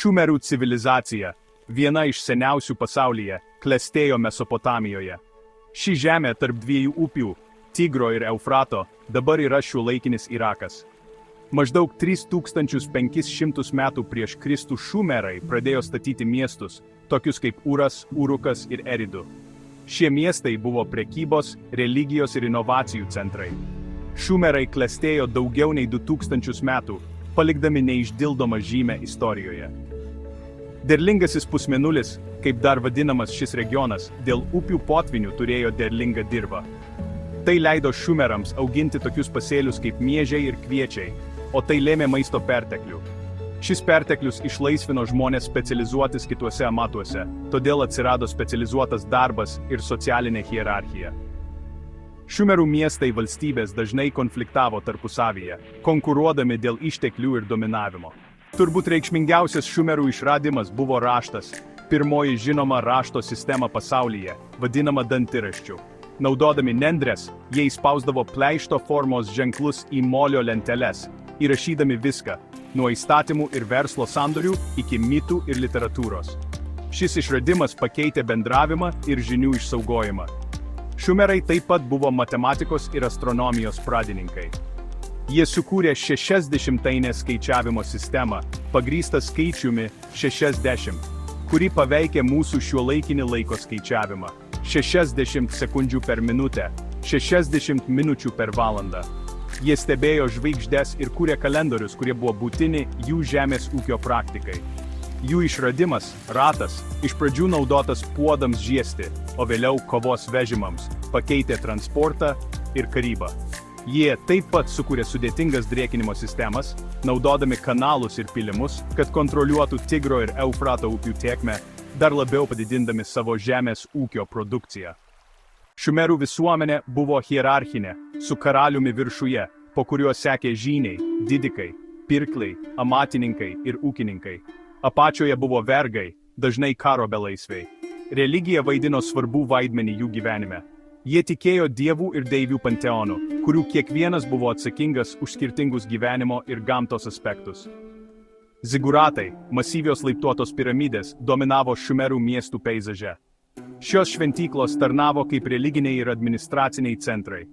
Šumerų civilizacija, viena iš seniausių pasaulyje, klestėjo Mesopotamijoje. Ši žemė tarp dviejų upių, Tigro ir Eufrato, dabar yra šiuolaikinis Irakas. Maždaug 3500 metų prieš Kristų šumerai pradėjo statyti miestus, tokius kaip Uras, Urukas ir Eridu. Šie miestai buvo prekybos, religijos ir inovacijų centrai. Šumerai klestėjo daugiau nei 2000 metų, palikdami neišdildomą žymę istorijoje. Derlingasis pusmėnulis, kaip dar vadinamas šis regionas, dėl upių potvinių turėjo derlingą dirvą. Tai leido šumerams auginti tokius pasėlius kaip miežiai ir kviečiai, o tai lėmė maisto perteklių. Šis perteklius išlaisvino žmonės specializuotis kituose amatuose, todėl atsirado specializuotas darbas ir socialinė hierarchija. Šumerų miestai valstybės dažnai konfliktavo tarpusavyje, konkuruodami dėl išteklių ir dominavimo. Turbūt reikšmingiausias šumerų išradimas buvo raštas, pirmoji žinoma rašto sistema pasaulyje, vadinama dantiraščiu. Naudodami nendres, jie įspausdavo pleišto formos ženklus į molio lenteles, įrašydami viską, nuo įstatymų ir verslo sandorių iki mitų ir literatūros. Šis išradimas pakeitė bendravimą ir žinių išsaugojimą. Šumerai taip pat buvo matematikos ir astronomijos pradininkai. Jie sukūrė 60-ainę skaičiavimo sistemą, pagrįstą skaičiumi 60, kuri paveikė mūsų šiuolaikinį laiko skaičiavimą. 60 sekundžių per minutę, 60 minučių per valandą. Jie stebėjo žvaigždes ir kūrė kalendorius, kurie buvo būtini jų žemės ūkio praktikai. Jų išradimas, ratas, iš pradžių naudotas puodams žiesti, o vėliau kovos vežimams, pakeitė transportą ir karybą. Jie taip pat sukūrė sudėtingas drėkinimo sistemas, naudodami kanalus ir pylimus, kad kontroliuotų Tigro ir Eufrato upių tėkmę, dar labiau padidindami savo žemės ūkio produkciją. Šumerų visuomenė buvo hierarchinė, su karaliumi viršuje, po kuriuo sekė žyniai, didikai, pirkliai, amatininkai ir ūkininkai. Apačioje buvo vergai, dažnai karo belaisviai. Religija vaidino svarbų vaidmenį jų gyvenime. Jie tikėjo dievų ir deivių panteonų, kurių kiekvienas buvo atsakingas už skirtingus gyvenimo ir gamtos aspektus. Ziguratai, masyvios laiptuotos piramidės, dominavo šumerų miestų peizaže. Šios šventyklos tarnavo kaip religiniai ir administraciniai centrai.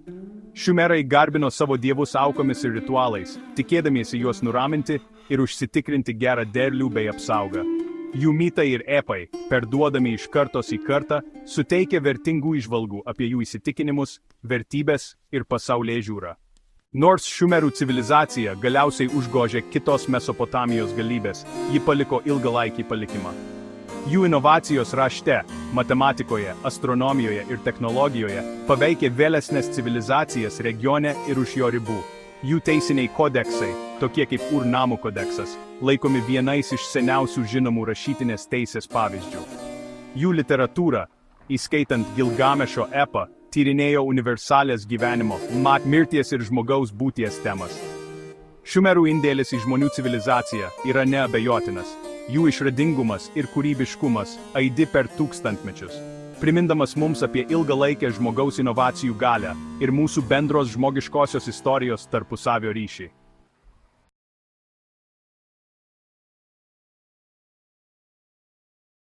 Šumerai garbino savo dievus aukomis ir ritualais, tikėdamiesi juos nuraminti ir užsitikrinti gerą derlių bei apsaugą. Jų mitai ir epai, perduodami iš kartos į kartą, suteikia vertingų įžvalgų apie jų įsitikinimus, vertybės ir pasaulėžiūrą. Nors šumerų civilizacija galiausiai užgožė kitos Mesopotamijos galybės, ji paliko ilgalaikį palikimą. Jų inovacijos rašte, matematikoje, astronomijoje ir technologijoje paveikė vėlesnės civilizacijas regione ir už jo ribų. Jų teisiniai kodeksai, tokie kaip Ur-Namų kodeksas, laikomi vienais iš seniausių žinomų rašytinės teisės pavyzdžių. Jų literatūra, įskaitant Gilgamešo epą, tyrinėjo universalės gyvenimo, mirties ir žmogaus būties temas. Šumerų indėlis į žmonių civilizaciją yra neabejotinas. Jų išradingumas ir kūrybiškumas aidi per tūkstantmečius, primindamas mums apie ilgalaikę žmogaus inovacijų galią ir mūsų bendros žmogiškosios istorijos tarpusavio ryšį.